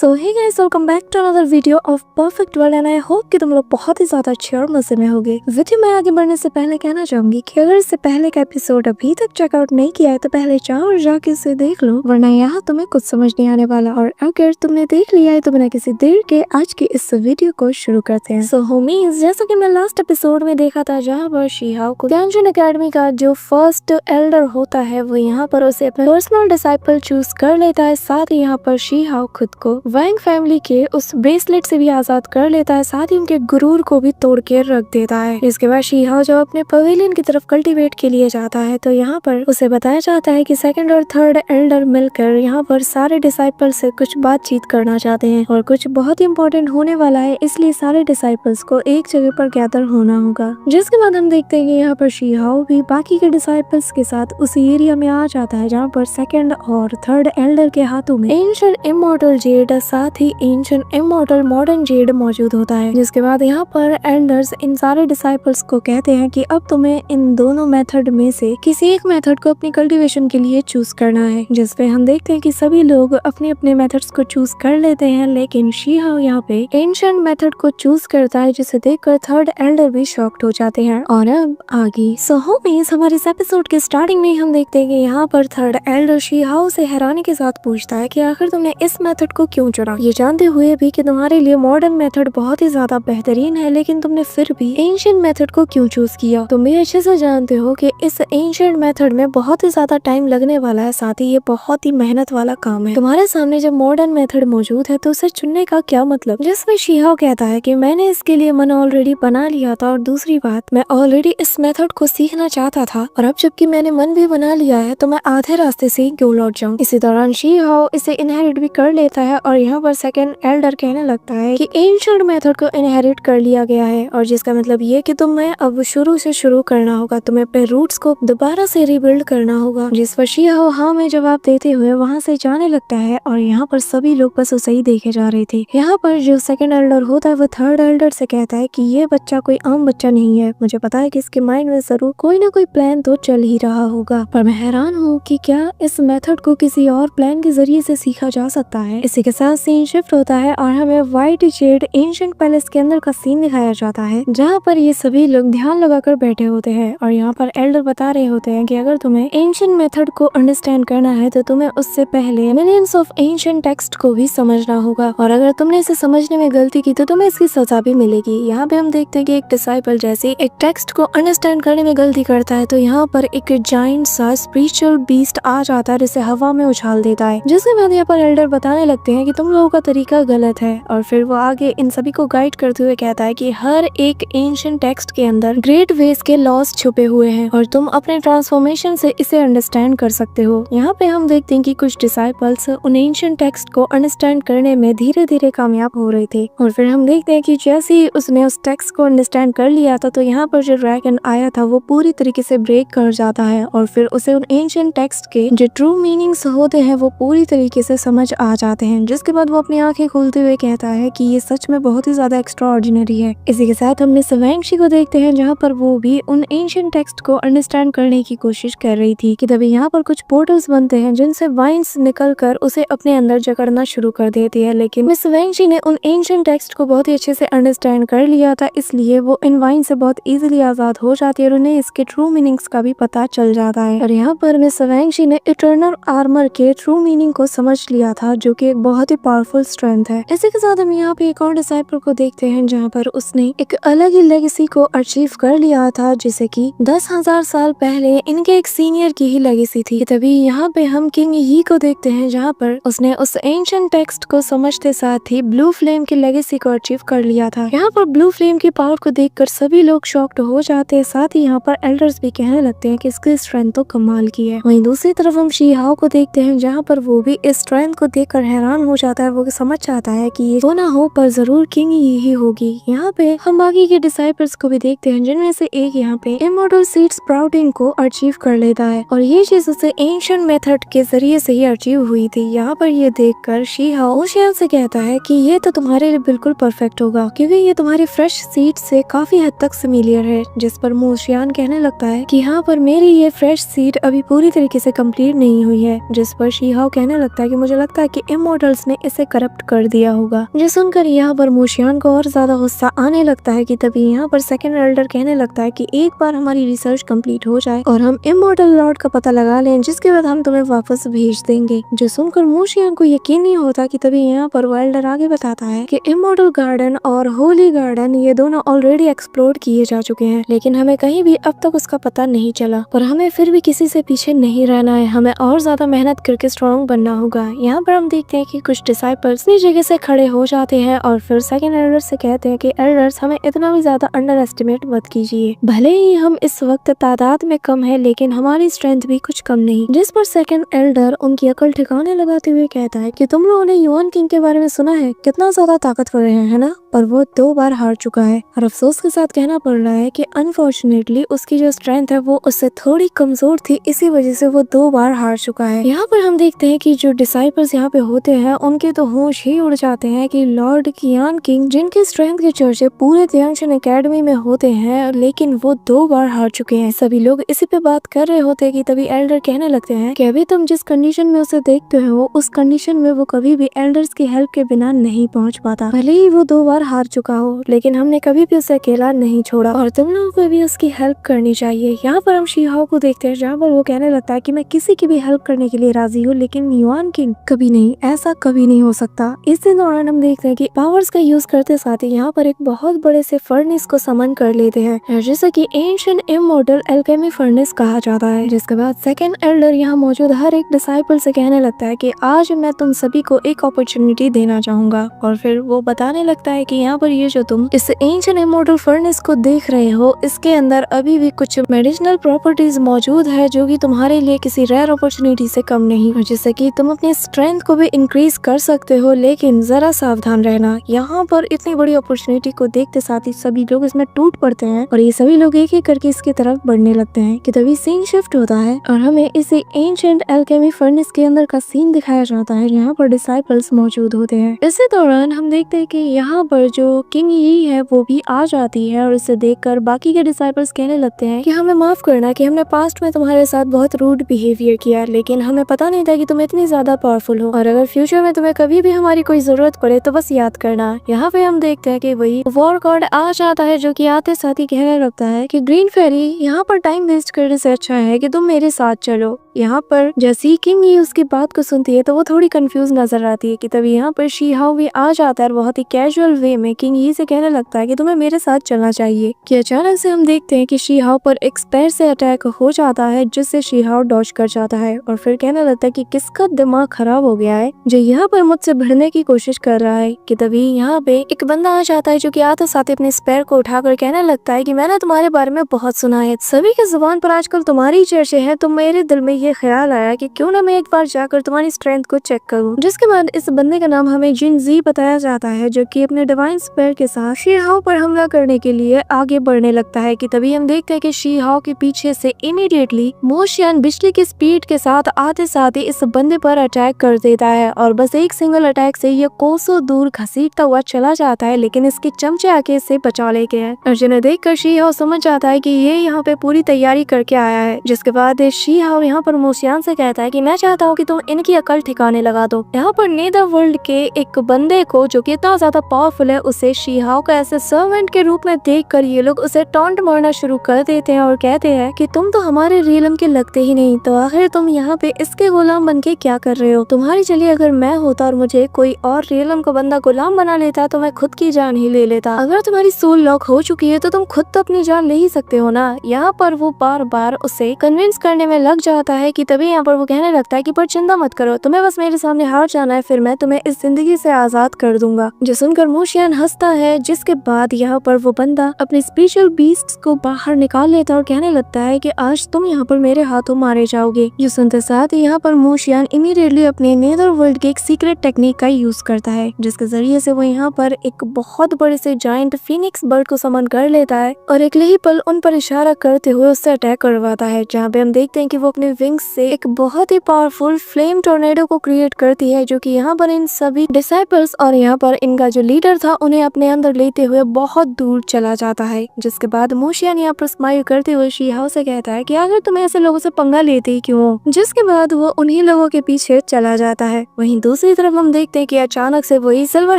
So hey guys, welcome back to another video of perfect world and I hope कि तुम लोग बहुत ही ज्यादा अच्छे और मजे में होगे। वीडियो में आगे बढ़ने से पहले कहना चाहूंगी कि अगर इससे पहले का एपिसोड अभी तक चेकआउट नहीं किया है तो पहले जाओ और जाके इसे देख लो, वरना यहाँ तुम्हें कुछ समझ नहीं आने वाला। और अगर तुमने देख लिया है तो बिना किसी देर के आज के इस वीडियो को शुरू करते हैं। सो होमीज, जैसा कि मैं लास्ट एपिसोड में देखा था जहाँ पर शीहाओ को त्यांजन एकेडमी का जो फर्स्ट एल्डर होता है वो यहाँ पर उसे अपना पर्सनल डिसाइपल चूज कर लेता है। साथ ही यहाँ पर शीहाओ खुद को वांग फैमिली के उस ब्रेसलेट से भी आजाद कर लेता है, साथ ही उनके गुरूर को भी तोड़ के रख देता है। इसके बाद शीहाओ जब अपने पवेलियन की तरफ कल्टीवेट के लिए जाता है तो यहाँ पर उसे बताया जाता है कि सेकंड और थर्ड एल्डर मिलकर यहाँ पर सारे डिसाइपल से कुछ बातचीत करना चाहते हैं और कुछ बहुत ही इम्पोर्टेंट होने वाला है, इसलिए सारे डिसाइपल्स को एक जगह पर गैदर होना होगा। जिसके बाद हम देखते हैं कि यहाँ पर शीहाओ भी बाकी के डिसाइपल्स के साथ उस एरिया में आ जाता है जहाँ पर सेकंड और थर्ड एल्डर के हाथों में एंशिएंट इमॉर्टल जेड साथ ही एंशिएंट इमॉर्टल मॉडर्न जेड मौजूद होता है। जिसके बाद यहाँ पर एल्डर्स इन सारे डिसाइपल्स को कहते हैं कि अब तुम्हें इन दोनों मेथड में से किसी एक मेथड को अपनी कल्टीवेशन के लिए चूज करना है। जिसपे हम देखते हैं कि सभी लोग अपने अपने मेथड्स को चूज कर लेते हैं, लेकिन शीहाओ यहाँ पे एंशिएंट मेथड को चूज करता है, जिसे देखकर थर्ड एल्डर भी शॉक्ड हो जाते हैं। और अब आगे होमीज, हमारे इस एपिसोड के स्टार्टिंग में हम देखते हैं कि यहाँ पर थर्ड एल्डर शीहाओ से हैरानी के साथ पूछता है कि आखिर तुमने इस मेथड को क्यों चुना, ये जानते हुए भी कि तुम्हारे लिए मॉडर्न मेथड बहुत ही ज्यादा बेहतरीन है, लेकिन तुमने फिर भी एंशिएंट मेथड को क्यों चूज किया। तुम भी अच्छे से जानते हो कि इस एंशिएंट मेथड में बहुत ही ज्यादा टाइम लगने वाला है, साथ ही ये बहुत ही मेहनत वाला काम है। तुम्हारे सामने जब मॉडर्न मेथड मौजूद है तो उसे चुनने का क्या मतलब। जिसमें शीहाओ कहता है कि मैंने इसके लिए मन ऑलरेडी बना लिया था, और दूसरी बात मैं ऑलरेडी इस मेथड को सीखना चाहता था, और अब जबकि मैंने मन भी बना लिया है तो मैं आधे रास्ते से ही क्यों लौट जाऊं। इसी दौरान शीहाओ इसे इनहेरिट भी कर लेता है और यहाँ पर सेकंड एल्डर कहने लगता है कि एंशिएंट मेथड को इनहेरिट कर लिया गया है, और जिसका मतलब ये कि तुम्हें अब शुरू से शुरू करना होगा, तुम्हें अपने रूट्स को दोबारा से रिबिल्ड करना होगा। जिस पर शीहाओ हाँ में जवाब देते हुए वहाँ से जाने लगता है, और यहाँ पर सभी लोग बस उसे ही देखे जा रहे थे। यहाँ पर जो सेकंड एल्डर होता है वो थर्ड एल्डर से कहता है कि ये बच्चा कोई आम बच्चा नहीं है, मुझे पता है कि इसके माइंड में जरूर कोई ना कोई प्लान तो चल ही रहा होगा, पर मैं हैरान हूँ कि क्या इस मेथड को किसी और प्लान के जरिए से सीखा जा सकता है। इसी के साथ सीन शिफ्ट होता है और हमें व्हाइट जेड एंशिएंट पैलेस के अंदर का सीन दिखाया जाता है, जहाँ पर ये सभी लोग ध्यान लगाकर बैठे होते हैं। और यहाँ पर एल्डर बता रहे होते हैं कि अगर तुम्हें एंशिएंट मेथड को अंडरस्टैंड करना है तो तुम्हें उससे पहले मिलियंस ऑफ एंशिएंट टेक्स्ट को भी समझना होगा, और अगर तुमने इसे समझने में गलती की तो तुम्हें इसकी सजा भी मिलेगी। यहाँ पे हम देखते हैं कि एक डिसाइपल जैसे एक टेक्स्ट को अंडरस्टैंड करने में गलती करता है तो यहाँ पर एक जायंट सा स्पिरिचुअल बीस्ट आ जाता है जिसे हवा में उछाल देता है। जिसके बाद यहाँ पर एल्डर बताने लगते हैं कि तुम लोगों का तरीका गलत है, और फिर वो आगे इन सभी को गाइड करते हुए कहता है कि हर एक एंशिएंट टेक्स्ट के अंदर ग्रेट वेज के लॉस छुपे हुए हैं और तुम अपने ट्रांसफॉर्मेशन से इसे अंडरस्टैंड कर सकते हो। यहाँ पे हम देखते हैं कि कुछ डिसाइपल्स उन एंशिएंट टेक्स्ट को अंडरस्टैंड करने में धीरे धीरे कामयाब हो रहे थे, और फिर हम देखते हैं कि जैसे ही उसने उस टेक्स्ट को अंडरस्टैंड कर लिया था तो यहाँ पर जो ड्रैगन आया था वो पूरी तरीके से ब्रेक कर जाता है, और फिर उसे उन एंशिएंट टेक्स्ट के जो ट्रू मीनिंग्स होते हैं वो पूरी तरीके से समझ आ जाते हैं। जिसके बाद वो अपनी आंखें खोलते हुए कहता है कि ये सच में बहुत ही ज्यादा एक्स्ट्राऑर्डिनरी है। इसी के साथ हमने स्वांगशी को देखते हैं जहाँ पर वो भी उन एंशिएंट टेक्स्ट को अंडरस्टैंड करने की कोशिश कर रही थी कि तभी यहाँ पर कुछ पोर्टल्स बनते हैं जिनसे वाइन्स निकल कर उसे अपने अंदर जकड़ना शुरू कर देती है, लेकिन मिस स्वांगशी ने उन एंशिएंट टेक्स्ट को बहुत ही अच्छे से अंडरस्टैंड कर लिया था, इसलिए वो इन वाइन से बहुत इजीली आजाद हो जाती है और उन्हें इसके ट्रू मीनिंग्स का भी पता चल जाता है। और यहाँ पर मिस स्वांगशी ने इटर्नल आर्मर के ट्रू मीनिंग को समझ लिया था, जो कि एक बहुत ही पावरफुल स्ट्रेंथ है। इसी के साथ हम यहाँ पे एक और डिसाइपल को देखते हैं जहाँ पर उसने एक अलग ही लेगेसी को अचीव कर लिया था, जिसे कि 10,000 साल पहले इनके एक सीनियर की ही लेगेसी थी। तभी यहाँ पे हम किंग यी को देखते हैं जहाँ पर उसने उस एंशिएंट टेक्स्ट को समझते साथ ही ब्लू फ्लेम की लेगेसी को अचीव कर लिया था। यहाँ पर ब्लू फ्लेम की पावर को देखकर सभी लोग शॉक्ड हो जाते हैं, साथ ही यहाँ पर एल्डर्स भी कहने लगते हैं कि इसकी स्ट्रेंथ तो कमाल की है। वहीं दूसरी तरफ हम शीहाओ को देखते हैं जहाँ पर वो भी इस स्ट्रेंथ को देखकर हैरान हो जाता है। वो समझ जाता है कि ये तो ना हो पर जरूर किंग ही होगी। यहाँ पे हम बाकी के डिसाइपल्स को भी देखते हैं जिनमें से एक यहाँ पे इमॉर्टल सीड स्प्राउटिंग को अचीव कर लेता है, और ये चीज उसे एंशिएंट मेथड के जरिए से ही अचीव हुई थी। यहाँ पर ये देखकर शीहाओ ओशियन से कहता है कि ये तो तुम्हारे लिए बिल्कुल परफेक्ट होगा, क्योंकि ये तुम्हारी फ्रेश सीड से काफी हद तक सिमिलियर है। जिस पर ओशियन कहने लगता है कि यहाँ पर मेरी ये फ्रेश सीड अभी पूरी तरीके से कंप्लीट नहीं हुई है। जिस पर शीहाओ कहने लगता है कि मुझे लगता है कि इमॉर्टल्स ने इसे करप्ट कर दिया होगा। जो सुनकर यहाँ पर मोशियान को और ज्यादा गुस्सा आने लगता है कि तभी यहाँ पर सेकंड एल्डर कहने लगता है कि एक बार हमारी रिसर्च कंप्लीट हो जाए और हम इमॉर्टल लॉर्ड का पता लगा लें, जिसके बाद हम तुम्हें वापस भेज देंगे। जो सुनकर मोशियान को यकीन नहीं होता कि तभी यहाँ पर वो एल्डर आगे बताता है कि इमॉर्टल गार्डन और होली गार्डन ये दोनों ऑलरेडी एक्सप्लोर किए जा चुके हैं, लेकिन हमें कहीं भी अब तक उसका पता नहीं चला। और हमें फिर भी किसी से पीछे नहीं रहना है, हमें और ज्यादा मेहनत करके स्ट्रॉन्ग बनना होगा। यहाँ पर हम देखते हैं कि कुछ डिसाइपल्स अपनी जगह से खड़े हो जाते हैं और फिर सेकंड एल्डर से कहते हैं कि एल्डर्स हमें इतना भी ज्यादा अंडर एस्टिमेट मत कीजिए, भले ही हम इस वक्त तादाद में कम है लेकिन हमारी स्ट्रेंथ भी कुछ कम नहीं। जिस पर सेकंड एल्डर उनकी अकल ठिकाने लगाते हुए कहता है कि तुम लोगों ने युआन किंग के बारे में सुना है, कितना ज्यादा ताकतवर है ना, पर वो 2 बार हार चुका है। और अफसोस के साथ कहना पड़ रहा है कि अनफॉर्चुनेटली उसकी जो स्ट्रेंथ है वो उससे थोड़ी कमजोर थी, इसी वजह से वो 2 बार हार चुका है। यहाँ पर हम देखते हैं कि जो डिसाइपल्स यहाँ पे होते हैं उनके तो होश ही उड़ जाते हैं कि लॉर्ड युआन किंग, जिनकी स्ट्रेंथ के चर्चे पूरे तियांशिन एकेडमी में होते हैं, लेकिन वो 2 बार हार चुके हैं। सभी लोग इसी पे बात कर रहे होते हैं कि तभी एल्डर कहने लगते हैं कि अभी तुम जिस कंडीशन में उसे देखते हो उस कंडीशन में वो कभी भी एल्डर्स की हेल्प के बिना नहीं पहुंच पाता। भले ही वो 2 बार हार चुका हो, लेकिन हमने कभी भी उसे अकेला नहीं छोड़ा और तुम लोगों को भी उसकी हेल्प करनी चाहिए। यहाँ पर हम शीहाओ को देखते हैं जहाँ पर वो कहने लगता है कि मैं किसी की भी हेल्प करने के लिए राजी हूँ, लेकिन युआन किंग कभी नहीं, ऐसा कभी नहीं हो सकता। इस दौरान हम देखते हैं कि पावर्स का यूज करते साथ ही यहाँ पर एक बहुत बड़े से फर्नेस को समन कर लेते हैं, जैसे कि एंशिएंट इमॉर्टल एल्केमी फर्नेस कहा जाता है। जिसके बाद सेकंड एल्डर यहाँ मौजूद हर एक डिसाइपल से कहने लगता है कि आज मैं तुम सभी को एक अपॉर्चुनिटी देना चाहूंगा। और फिर वो बताने लगता है कि यहाँ पर ये जो तुम इस एंशिएंट इमॉर्टल फर्नेस को देख रहे हो, इसके अंदर अभी भी कुछ मेडिसिनल प्रॉपर्टीज मौजूद है जो कि तुम्हारे लिए किसी रेयर अपॉर्चुनिटी से कम नहीं, जिससे कि तुम अपनी स्ट्रेंथ को भी इंक्रीज कर सकते हो, लेकिन जरा सावधान रहना। यहाँ पर इतनी बड़ी अपॉर्चुनिटी को देखते साथ ही सभी लोग इसमें टूट पड़ते हैं और ये सभी लोग एक एक करके इसकी तरफ बढ़ने लगते हैं कि तभी सीन शिफ्ट होता है और हमें इसे एंशिएंट एल्केमी फर्नेस के अंदर का सीन दिखाया जाता है जहाँ पर डिसाइपल्स मौजूद होते हैं। इसी दौरान हम देखते हैं कि यहाँ पर जो किंग यी है वो भी आ जाती है और इसे देखकर बाकी के डिसाइपल्स कहने लगते हैं कि हमें माफ करना कि हमने पास्ट में तुम्हारे साथ बहुत रूड बिहेवियर किया, लेकिन हमें पता नहीं था कि तुम इतनी ज्यादा पावरफुल हो और अगर फ्यूचर में तुम्हें कभी भी हमारी कोई जरूरत पड़े तो बस याद करना। यहाँ पे हम देखते हैं कि वही वॉर गॉड आ जाता है जो कि आते साथ ही कहने लगता है कि ग्रीन फेरी, यहाँ पर टाइम वेस्ट करने से अच्छा है कि तुम मेरे साथ चलो। यहाँ पर जैसी किंग ये उसकी बात को सुनती है तो वो थोड़ी कंफ्यूज नजर आती है कि तभी यहाँ पर शीहाओ भी आ जाता है और बहुत ही कैजुअल वे में किंग ये से कहने लगता है कि तुम्हें मेरे साथ चलना चाहिए। कि अचानक से हम देखते हैं कि शीहाओ पर एक स्पेयर से अटैक हो जाता है जिससे शीहाओ डॉज कर जाता है और फिर कहने लगता है कि किसका दिमाग खराब हो गया है जो यहाँ पर मुझसे भिड़ने की कोशिश कर रहा है। कि तभी यहाँ पे एक बंदा आ जाता है जो कि आते साथ अपने स्पेयर को उठाकर कहने लगता है कि मैंने तुम्हारे बारे में बहुत सुना है, सभी के जुबान पर आजकल तुम्हारी चर्चे हैं, तो मेरे दिल में ये ख्याल आया कि क्यों ना मैं एक बार जाकर तुम्हारी स्ट्रेंथ को चेक करूं। जिसके बाद इस बंदे का नाम हमें जिन जी बताया जाता है जो कि अपने डिवाइन स्पेयर के साथ शीहाओ पर हमला करने के लिए आगे बढ़ने लगता है। कि तभी हम देखते हैं कि शीहाओ के पीछे से इमीडिएटली मोशियान बिजली की स्पीड के साथ आते साथ ही इस बंदे पर अटैक कर देता है और बस एक सिंगल अटैक से ये कोसों दूर घसीटता हुआ चला जाता है, लेकिन इसके चमचे आके इसे बचा लेते हैं। और जिन्हें देखकर शीहाओ समझ जाता है कि ये यहाँ पे पूरी तैयारी करके आया है। जिसके बाद शीहाओ यहाँ पर मोशियान से कहता है कि मैं चाहता हूँ कि तुम इनकी अकल ठिकाने लगा दो। यहाँ पर नेदर वर्ल्ड के एक बंदे को जो कि इतना ज्यादा पावरफुल है उसे शीहाओ का ऐसे सर्वेंट के रूप में देखकर ये लोग उसे टॉन्ट मारना शुरू कर देते हैं और कहते हैं कि तुम तो हमारे रियलम के लगते ही नहीं, तो आखिर तुम यहाँ पे इसके गुलाम बन के क्या कर रहे हो। तुम्हारी जगह अगर मैं होता और मुझे कोई और रियलम का बंदा गुलाम बना लेता तो मैं खुद की जान ही ले लेता। अगर तुम्हारी सोल लॉक हो चुकी है तो तुम खुद तो अपनी जान ले ही सकते हो ना। यहाँ पर वो बार बार उसे कन्विंस करने में लग जाता है। कि तभी यहाँ पर वो कहने लगता है कि पर चिंता मत करो, तुम्हें बस मेरे सामने हार जाना है, फिर मैं तुम्हें इस जिंदगी से आजाद कर दूंगा। जो सुनकर मोशियान हंसता है। जिसके बाद यहाँ पर वो बंदा अपने स्पेशल बीस्ट्स को बाहर निकाल लेता और कहने लगता है कि आज तुम यहाँ पर मेरे हाथों मारे जाओगे। जो सुनते साथ यहाँ पर मोशियान इमीडिएटली अपने नेदर वर्ल्ड के एक सीक्रेट टेक्निक का यूज करता है, जिसके जरिए से वो यहाँ पर एक बहुत बड़े से जायंट फीनिक्स बर्ड को समन कर लेता है और एक ही पल उन पर इशारा करते हुए उससे अटैक करवाता है। जहाँ पे हम देखते हैं कि वो अपने विंग्स से एक बहुत ही पावरफुल फ्लेम टोर्नेडो को क्रिएट करती है, जो कि यहाँ पर इन सभी डिसाइपल्स और यहाँ पर इनका जो लीडर था उन्हें अपने अंदर लेते हुए बहुत दूर चला जाता है। जिसके बाद मोशियन यहाँ पर स्माइल करते हुए शी हाओ से कहता है कि अगर तुम ऐसे लोगों से पंगा लेते ही क्यों, जिसके बाद वो उन्हीं लोगों के पीछे चला जाता है। वहीं दूसरी तरफ हम देखते हैं कि अचानक से वही सिल्वर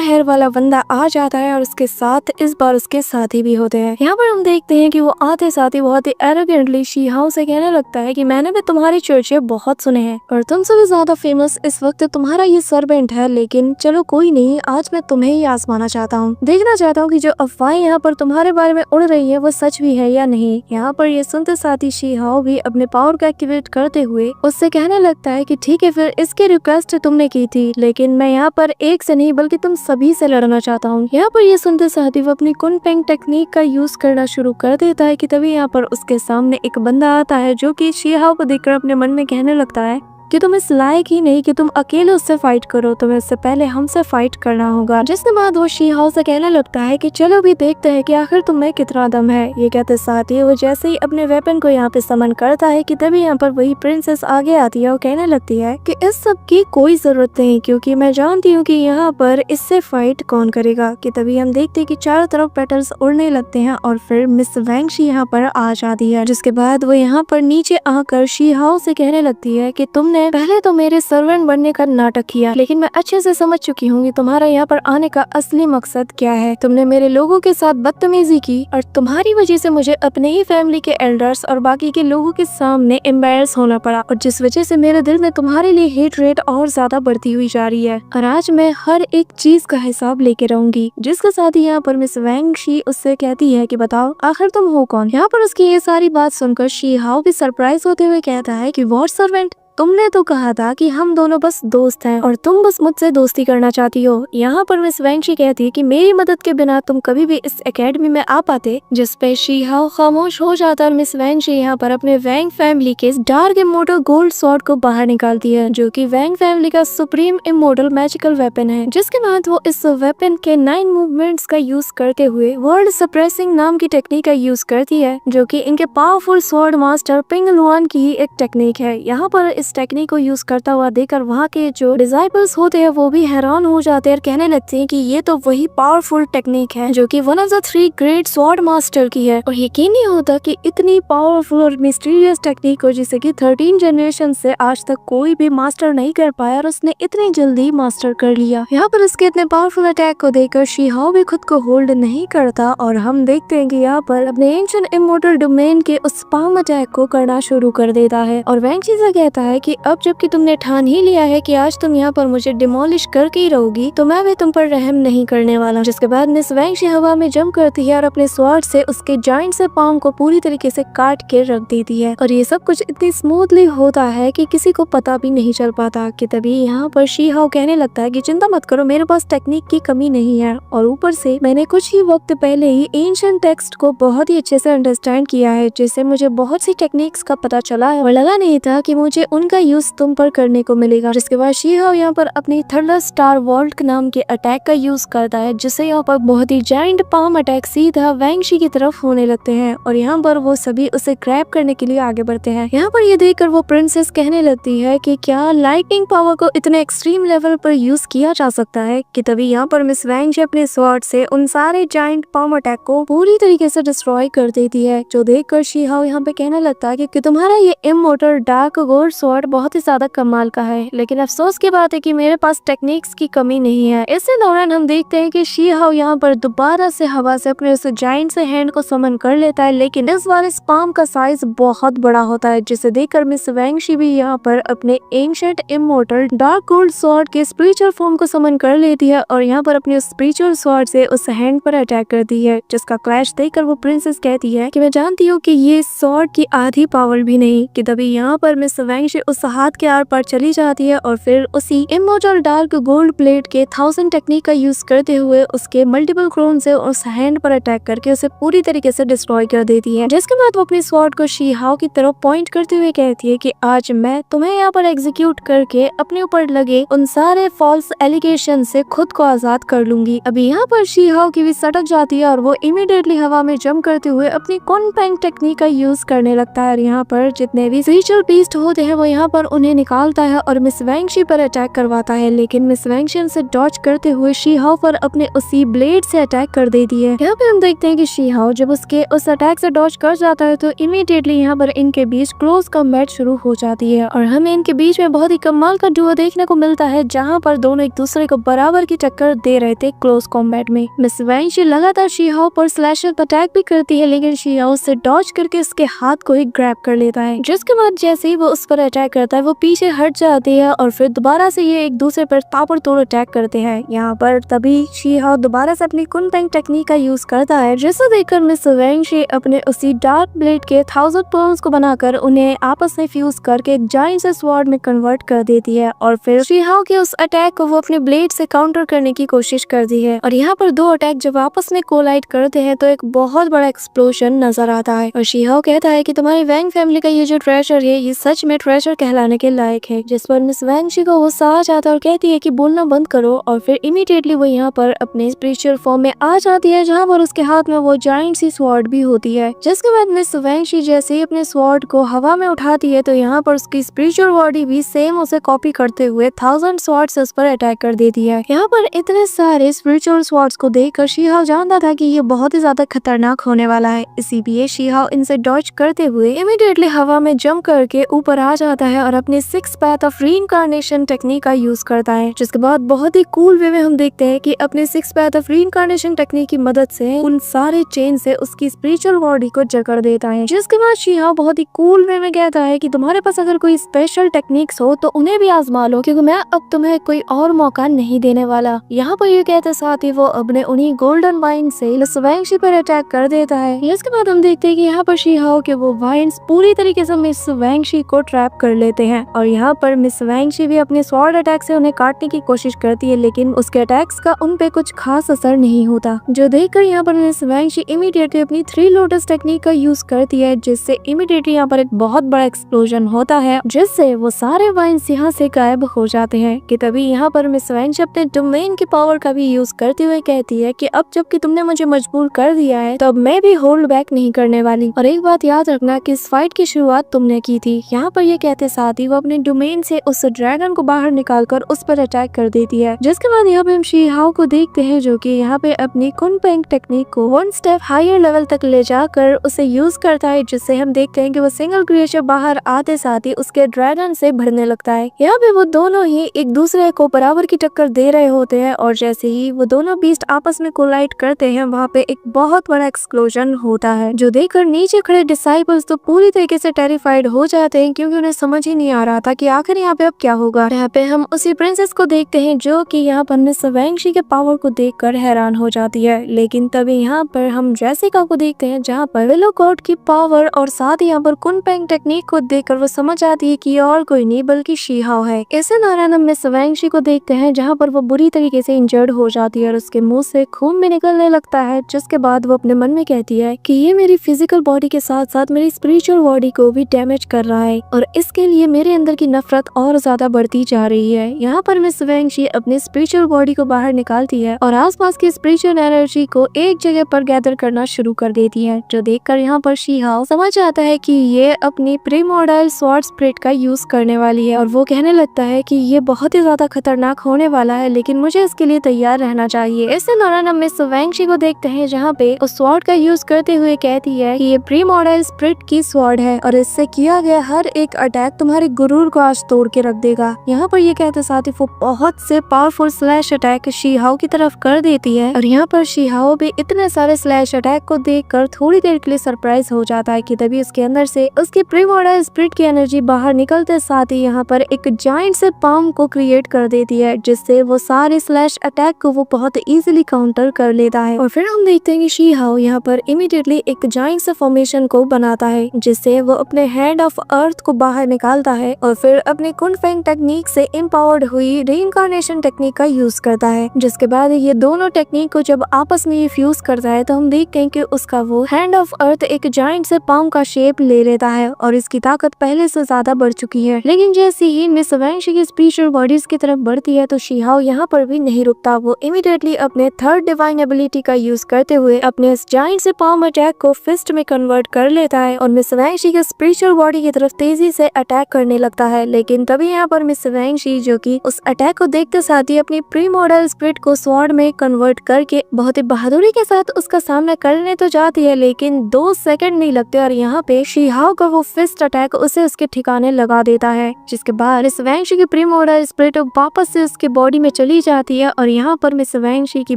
हेयर वाला बंदा आ जाता है और उसके साथ इस बार उसके साथी भी होते हैं। यहाँ पर हम देखते हैं कि वो आते साथ ही बहुत ही एरोगेंटली शी हाओ से कहने लगता है कि मैंने भी तुम्हारी चर्चे बहुत सुने हैं और तुमसे भी ज्यादा फेमस इस वक्त तुम्हारा ये सर्वेंट है, लेकिन चलो कोई नहीं, आज मैं तुम्हें ही आजमाना चाहता हूँ, देखना चाहता हूँ कि जो अफवाहें यहाँ पर तुम्हारे बारे में उड़ रही है वो सच भी है या नहीं। यहाँ पर ये सुनते साथ ही शी हाओ भी अपने पावर को एक्टिवेट करते हुए उससे कहने लगता है कि ठीक है, फिर इसकी रिक्वेस्ट तुमने की थी, लेकिन मैं यहाँ पर एक से नहीं बल्कि तुम सभी से लड़ना चाहता हूँ। यहाँ पर ये सुनते साथ ही वो अपनी कुनपेंग टेक्निक का यूज करना शुरू कर देता है कि तभी यहाँ पर उसके सामने एक बंदा आता है जो कि शी हाओ को देखकर अपने मन में कहने लगता है कि तुम इस लायक ही नहीं कि तुम अकेले उससे फाइट करो, तुम्हें उससे पहले हमसे फाइट करना होगा। जिसके बाद वो शी हाओ से कहने लगता है कि चलो भी देखते हैं कि आखिर तुम में कितना दम है। ये कहते साथ ही वो जैसे ही अपने वेपन को यहाँ पे समन करता है कि तभी यहाँ पर वही प्रिंसेस आगे आती है और कहने लगती है कि इस सब की कोई जरूरत नहीं, क्योंकि मैं जानती हूँ कि यहाँ पर इससे फाइट कौन करेगा। कि तभी हम देखते हैं कि चारों तरफ पेटल्स उड़ने लगते हैं और फिर मिस वैंगशी यहाँ पर आ जाती है। जिसके बाद वो यहाँ पर नीचे आकर शी हाओ से कहने लगती है कि तुमने पहले तो मेरे सर्वेंट बनने का नाटक किया, लेकिन मैं अच्छे से समझ चुकी हूँ कि तुम्हारा यहाँ पर आने का असली मकसद क्या है। तुमने मेरे लोगों के साथ बदतमीजी की और तुम्हारी वजह से मुझे अपने ही फैमिली के एल्डर्स और बाकी के लोगों के सामने एम्बेरस होना पड़ा, और जिस वजह से मेरे दिल में तुम्हारे लिए हेट रेट और ज्यादा बढ़ती हुई जा रही है। और आज मैं हर एक चीज का हिसाब लेके रहूंगी। जिसके साथ ही यहाँ पर मिस वैंगशी उससे कहती है कि बताओ आखिर तुम हो कौन। यहाँ पर उसकी ये सारी बात सुनकर शी हाओ भी सरप्राइज होते हुए कहता है कि व्हाट सर्वेंट, तुमने तो कहा था कि हम दोनों बस दोस्त हैं और तुम बस मुझसे दोस्ती करना चाहती हो। यहाँ पर मिस वैंगशी कहती है कि मेरी मदद के बिना तुम कभी भी इस एकेडमी में आ पाते। जिस पे शी हाओ खामोश हो जाता है और मिस वैंगशी यहाँ पर अपने वैंग फैमिली के डार्क इमोर्टल गोल्ड स्वॉर्ड को बाहर निकालती है, जो कि वैंग फैमिली का सुप्रीम इमोर्टल मैजिकल वेपन है। जिसके बाद वो इस वेपन के 9 मूवमेंट्स का यूज करते हुए वर्ल्ड सप्रेसिंग नाम की टेक्निक का यूज करती है, जो कि इनके powerful sword master ping Luann की ही एक टेक्निक है। यहाँ पर इस टेक्निक को यूज करता हुआ देखकर वहाँ के जो डिसाइपल्स होते हैं वो भी हैरान हो जाते हैं और कहने लगते हैं कि ये तो वही पावरफुल टेक्निक है जो कि one of the 3 great sword master की है। और यकीन नहीं होता कि इतनी पावरफुल और मिस्टीरियस टेक्निक को जिसे कि 13 जनरेशन से आज तक कोई भी मास्टर नहीं कर पाया और उसने इतनी जल्दी मास्टर कर लिया। यहाँ पर इसके इतने पावरफुल अटैक को देखकर शी हाओ भी खुद को होल्ड नहीं करता और हम देखते हैं कि यहाँ पर अपने एंशिएंट इमोर्टल डोमेन के उस स्पाम अटैक को करना शुरू कर देता है। और वैंगशी से कहता है कि अब जबकि तुमने ठान ही लिया है कि आज तुम यहाँ पर मुझे डिमोलिश करके ही रहोगी, तो मैं भी तुम पर रहम नहीं करने वाला। जिसके बाद मिस वैंगशी हवा में जंप करती है और अपने स्वॉर्ड से उसके जाइंट से पाम को पूरी तरीके से काट के रख देती है। और ये सब कुछ इतनी स्मूथली होता है कि किसी को पता भी नहीं चल पाता। कि तभी यहाँ पर शी हाओ कहने लगता है कि चिंता मत करो, मेरे पास टेक्निक की कमी नहीं है और ऊपर से मैंने कुछ ही वक्त पहले ही एंशिएंट टेक्स्ट को बहुत ही अच्छे से अंडरस्टैंड किया है, जिससे मुझे बहुत सी टेक्निक्स का पता चला है और लगा नहीं था कि मुझे उनका यूज तुम पर करने को मिलेगा। जिसके बाद शी हाओ यहाँ पर अपनी थंडर स्टार वॉल्ट नाम के अटैक का यूज करता है, जिससे यहाँ पर बहुत ही जायंट पाम अटैक सीधा वैंगशी की तरफ होने लगते हैं और यहाँ पर वो सभी उसे ग्रैब करने के लिए आगे बढ़ते हैं। यहाँ पर ये देखकर वो प्रिंसेस कहने लगती है कि क्या लाइटनिंग पावर को इतने एक्सट्रीम लेवल पर यूज किया जा सकता है। कि तभी यहाँ पर मिस वैंगशी अपने स्वॉर्ड से उन सारे जायंट पाम अटैक को पूरी तरीके से डिस्ट्रॉय कर देती है, जो देखकर शी हाओ यहाँ पे कहने लगता है कि तुम्हारा ये इमोर्टल डार्क गोल्ड स्वॉर्ड बहुत ही ज्यादा कमाल का है, लेकिन अफसोस की बात है कि मेरे पास टेक्निक्स की कमी नहीं है। इसी दौरान हम देखते हैं कि शी हाओ यहाँ पर दोबारा से हवा से अपने उस जायंट से हैंड को समन कर लेता है, लेकिन इस बार इस पाम का साइज बहुत बड़ा होता है, जिसे देखकर मिस वैंगशी भी यहाँ पर अपने ancient immortal dark gold sword के स्पिरिचुअल फॉर्म को समन कर लेती है और यहाँ पर अपने स्पिरिचुअल स्वॉर्ड से उस हैंड पर अटैक करती है। जिसका क्लैश देखकर वो प्रिंसेस कहती है कि मैं जानती हूँ कि ये स्वॉर्ड की आधी पावर भी नहीं। कि तभी यहाँ पर मिस वैंगशी उस हाथ के आर पार चली जाती है और फिर उसी इमोर्टल डार्क गोल्ड प्लेट के 1000 टेक्निक का यूज करते हुए उसके मल्टीपल क्लोन से उस हैंड पर अटैक करके उसे पूरी तरीके से डिस्ट्रॉय कर देती है। जिसके बाद वो अपनी स्वॉर्ड को शी हाओ की तरफ पॉइंट करते हुए कहती है कि आज मैं तुम्हें यहाँ पर एग्जीक्यूट करके अपने ऊपर लगे उन सारे फॉल्स एलिगेशन से खुद को आजाद कर लूंगी। अभी यहाँ पर शी हाओ की भी सटक जाती है और वो इमीडिएटली हवा में जंप करते हुए अपनी कुनफेंग टेक्निक का यूज करने लगता है। यहाँ पर जितने भी स्पिरिचुअल बीस्ट होते हैं वो यहाँ पर उन्हें निकालता है और मिस वैंगशी पर अटैक करवाता है, लेकिन मिस वैंगशी उनसे डॉज करते हुए शी हाओ पर अपने उसी ब्लेड से अटैक कर देती है। यहाँ पे हम देखते हैं कि शी हाओ जब उसके उस अटैक से डॉज कर जाता है तो इमीडिएटली यहाँ पर इनके बीच क्लोज कॉम्बैट शुरू हो जाती है और हमें इनके बीच में बहुत ही कमाल का डुओ देखने को मिलता है, जहाँ पर दोनों एक दूसरे को बराबर की टक्कर दे रहे थे क्लोज कॉम्बैट में। मिस वैंगशी लगातार शी हाओ पर स्लैशर अटैक भी करती है, लेकिन शी हाओ उससे डॉज करके उसके हाथ को ही ग्रैब कर लेता है। जिसके बाद जैसे ही वो उस पर अटैक करता है वो पीछे हट जाती है और फिर दोबारा से ये एक दूसरे पर ताबड़तोड़ अटैक करते हैं। यहाँ पर तभी शी हाओ दोबारा से अपनी कुनफेंग टेक्निक का यूज करता है, जिसे देखकर मिस वैंगशी अपने उसी डार्क ब्लेड के 1000 पर्ल्स को बनाकर उन्हें आपस में फ्यूज करके एक जायंट से स्वॉर्ड में कन्वर्ट कर देती है और फिर शी हाओ के उस अटैक को वो अपने ब्लेड से काउंटर करने की कोशिश करती है। और यहाँ पर दो अटैक जब आपस में कोलाइड करते हैं तो एक बहुत बड़ा एक्सप्लोजन नजर आता है और शी हाओ कहता है कि तुम्हारी वैंग फैमिली का ये जो ट्रेजर है ये सच में ट्रेजर कहलाने के लायक है। जिस पर मिस वैंगशी को गुस्सा आ जाता है और कहती है कि बोलना बंद करो और फिर इमीडिएटली वो यहाँ पर अपने स्पिरिचुअल फॉर्म में आ जाती है, जहाँ पर उसके हाथ में वो जायंट सी स्वॉर्ड भी होती है। जिसके बाद मिस वैंगशी जैसे ही अपने स्वॉर्ड को हवा में उठाती है तो यहाँ पर उसकी स्पिरिचुअल बॉडी भी सेम उसे कॉपी करते हुए 1000 स्वॉर्ड्स उस पर अटैक कर देती है। यहाँ पर इतने सारे स्पिरिचुअल स्वॉर्ड्स को देखकर शी हाओ जानता था कि ये बहुत ही ज्यादा खतरनाक होने वाला है, इसीलिए शी हाओ इनसे डॉज करते हुए इमीडिएटली हवा में जंप करके ऊपर आ जाता है और अपने 6 पैथ ऑफ रीइंकार्नेशन टेक्निक का यूज करता है। जिसके बाद बहुत ही कूल वे में हम देखते हैं कि अपने 6 पैथ ऑफ रीइंकार्नेशन टेक्निक की मदद से उन सारे चेन से उसकी स्पिरिचुअल बॉडी को जकड़ देता है। जिसके बाद शी हाओ बहुत ही कूल वे में कहता है कि तुम्हारे पास अगर कोई स्पेशल टेक्निक्स हो तो उन्हें भी आजमा लो, क्योंकि मैं अब तुम्हें कोई और मौका नहीं देने वाला। यहाँ पर ये कहते साथ ही वो अपने उन्हीं गोल्डन वाइन से मिस वैंगशी पर अटैक कर देता है। इसके बाद हम देखते हैं कि यहाँ पर शी हाओ के वो वाइन्स पूरी तरीके से मिस वैंगशी को ट्रैप कर लेते हैं और यहाँ पर मिस वैंगशी भी अपने स्वॉर्ड अटैक से उन्हें काटने की कोशिश करती है, लेकिन उसके अटैक्स का उन पे कुछ खास असर नहीं होता। जो देखकर यहाँ पर मिस वैंगशी इमीडिएटली अपनी 3 लोटस टेक्निक का यूज करती है, जिससे इमीडिएटली यहाँ पर एक बहुत बड़ा एक्सप्लोजन होता है, जिससे वो सारे वाइन्स यहाँ से गायब हो जाते हैं। कि तभी यहाँ पर मिस वैंगशी अपने डोमेन की पावर का भी यूज करते हुए कहती है कि अब जबकि तुमने मुझे मजबूर कर दिया है तो अब मैं भी होल्ड बैक नहीं करने वाली, और एक बात याद रखना कि इस फाइट की शुरुआत तुमने की थी। यहाँ पर ये कहते साथ ही वो अपने डोमेन से उस ड्रैगन को बाहर निकालकर उस पर अटैक कर देती है। जिसके बाद यहाँ पे हम शी हाओ को देखते हैं जो कि यहाँ पे अपनी कुनफेंग टेक्निक को 1 स्टेप हायर लेवल तक ले जाकर उसे यूज करता है, जिससे हम देखते हैं कि वो सिंगल क्रिएचर बाहर आते साथ ही उसके ड्रैगन से भरने लगता है। यहाँ पे वो दोनों ही एक दूसरे को बराबर की टक्कर दे रहे होते हैं और जैसे ही वो दोनों बीस्ट आपस में कोलाइड करते हैं वहाँ पे एक बहुत बड़ा एक्सप्लोजन होता है, जो देखकर नीचे खड़े डिसाइपल्स तो पूरी तरीके से टेरिफाइड हो जाते हैं, क्योंकि उन्हें समझ ही नहीं आ रहा था कि आखिर यहाँ पे अब क्या होगा। यहाँ पे हम उसी प्रिंसेस को देखते हैं जो कि यहाँ पर मिस वैंगशी के पावर को देखकर हैरान हो जाती है, लेकिन तभी यहाँ पर हम जेसिका को देखते हैं जहाँ पर विलो कोड की पावर और साथ ही यहाँ पर कुनफेंग टेक्निक को देखकर वो समझ आती है कि और कोई नहीं बल्कि शी हाओ है। इसे दौरान हम मिस वैंगशी को देखते हैं जहाँ पर वो बुरी तरीके से इंजर्ड हो जाती है और उसके मुंह से खून भी निकलने लगता है। जिसके बाद वो अपने मन में कहती है कि ये मेरी फिजिकल बॉडी के साथ साथ मेरी स्पिरिचुअल बॉडी को भी डैमेज कर रहा है और इसके लिए मेरे अंदर की नफरत और ज्यादा बढ़ती जा रही है। यहाँ पर मिस वैंगशी अपनी स्पिरिचुअल बॉडी को बाहर निकालती है और आसपास की स्पिरिचुअल एनर्जी को एक जगह पर गैदर करना शुरू कर देती है, जो देखकर यहाँ पर शी हाओ समझ आता है कि ये अपनी प्रीमोडाइल स्वॉर्ड स्पिरिट का यूज करने वाली है और वो कहने लगता है कि ये बहुत ही ज्यादा खतरनाक होने वाला है, लेकिन मुझे इसके लिए तैयार रहना चाहिए। इससे दौरान हम मिस वैंगशी को देखते हैं जहाँ पे उस स्वॉर्ड का यूज करते हुए कहती है कि ये प्रीमोडाइल स्पिरिट की स्वॉर्ड है और इससे किया गया हर एक अटैक तुम्हारे गुरूर को आज तोड़ के रख देगा। यहाँ पर ये कहते साथ ही वो बहुत से पावरफुल स्लैश अटैक शी हाओ की तरफ कर देती है और यहाँ पर शी हाओ भी इतने सारे स्लैश अटैक को देखकर थोड़ी देर के लिए सरप्राइज हो जाता है कि तभी उसके अंदर से उसकी प्रीमोडाइल स्पिरिट की एनर्जी बाहर निकलते साथ ही यहाँ पर एक जायंट से पाम को क्रिएट कर देती है, जिससे वो सारे स्लैश अटैक को वो बहुत इजीली काउंटर कर लेता है। और फिर हम देखते हैं कि शी हाओ यहाँ पर इमीडिएटली एक जायंट से फॉर्मेशन को बनाता है, जिससे वो अपने हैंड ऑफ अर्थ को बाहर निकालता है और फिर अपनी कुनफेंग टेक्निक से एम्पावर्ड हुई रीइंकार्नेशन टेक्निक का यूज करता है, जिसके बाद ये दोनों टेक्निक को जब आपस में ये फ्यूज करता है तो हम देखते हैं कि उसका वो हैंड ऑफ अर्थ एक जायंट से पाम का शेप ले लेता है और इसकी ताकत पहले से ज्यादा बढ़ चुकी है। लेकिन जैसे ही मिस वैंशी की स्पिरिचुअल बॉडीज की तरफ बढ़ती है तो शीहाओ यहाँ पर भी नहीं रुकता। वो इमीडिएटली अपने थर्ड डिवाइन एबिलिटी का यूज करते हुए अपने इस जायंट से पाम अटैक को फिस्ट में कन्वर्ट कर लेता है और मिस वैंशी के स्पिरिचुअल बॉडी की तरफ तेजी से अटैक करने लगता है। लेकिन तभी यहाँ पर मिस वैंशी जो कि उस अटैक को देखते साथ ही अपनी प्री मॉडल स्पिरिट को स्वॉर्ड में कन्वर्ट करके बहुत ही बहादुरी के साथ उसका सामना करने तो जाती है, लेकिन 2 सेकंड नहीं लगते और यहाँ पे शीहाओ का वो फिस्ट अटैक उसे उसके ठिकाने लगा देता है, जिसके बाद मिस वैंशी की प्री मॉडल स्पिरिट वापस से उसके बॉडी में चली जाती है और यहाँ पर मिस वैंशी की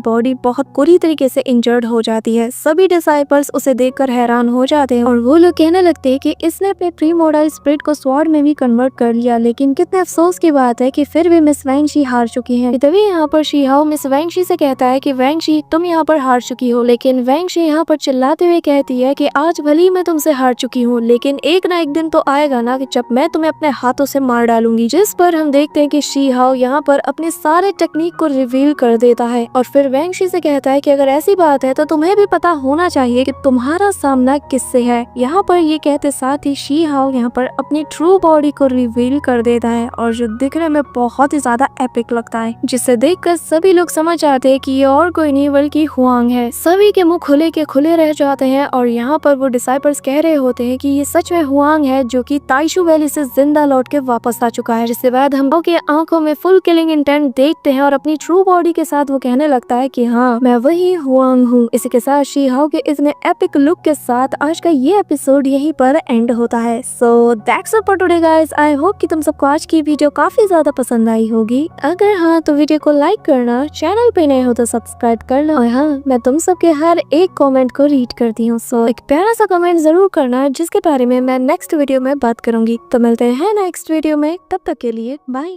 बॉडी बहुत बुरी तरीके से इंजर्ड हो जाती है। सभी डिसाइपल्स उसे देखकर हैरान हो जाते हैं और वो लोग कहने लगते हैं कि इसने अपने प्री मॉडल स्पिरिट को स्वॉर्ड में भी कन्वर्ट कर लिया। लेकिन कितने अफसोस की बात है कि फिर भी मिस वैंशी हार चुकी है। तभी यहाँ पर शीहाओ मिस वैंशी से कहता है कि वैंशी तुम यहाँ पर हार चुकी हो, लेकिन वैंशी यहाँ पर चिल्लाते हुए कहती है कि आज भले ही मैं तुमसे हार चुकी हूँ, लेकिन एक ना एक दिन तो आएगा ना कि जब मैं तुम्हें अपने हाथों से मार डालूंगी। जिस पर हम देखते हैं कि शीहाओ यहाँ पर अपने सारे टेक्निक को रिवील कर देता है और फिर वैंशी से कहता है कि अगर ऐसी बात है तो तुम्हें भी पता होना चाहिए कि तुम्हारा सामना किससे है। यहाँ पर ये कहते साथ ही शीहाओ यहाँ पर अपनी ट्रू बॉडी को रिवील कर देता है और जो दिखने में बहुत ही ज्यादा एपिक लगता है, जिसे देखकर सभी लोग समझ जाते हैं कि ये और कोई नहीं बल्कि हुआंग है। सभी के मुंह खुले के खुले रह जाते हैं और यहाँ पर वो डिसाइपल्स कह रहे होते हैं कि ये सच में हुआंग है जो कि ताइशु वैली से जिंदा लौट के वापस आ चुका है। जिसके बाद हम के आंखों में फुल किलिंग इंटेंट देखते हैं और अपनी ट्रू बॉडी के साथ वो कहने लगता है कि हाँ मैं वही हुआंग हूँ। इसी के साथ शीहाओ के इतने एपिक लुक के साथ आज का ये एपिसोड यहीं पर एंड होता है। So that's all for today guys. I hope कि तुम सबको आज की वीडियो काफी ज्यादा पसंद आई होगी। अगर हाँ तो वीडियो को लाइक करना, चैनल पे नए हो तो सब्सक्राइब करना और हाँ मैं तुम सबके हर एक कमेंट को रीड करती हूँ। सो एक प्यारा सा कमेंट जरूर करना जिसके बारे में मैं नेक्स्ट वीडियो में बात करूंगी। तो मिलते हैं नेक्स्ट वीडियो में, तब तक के लिए बाय।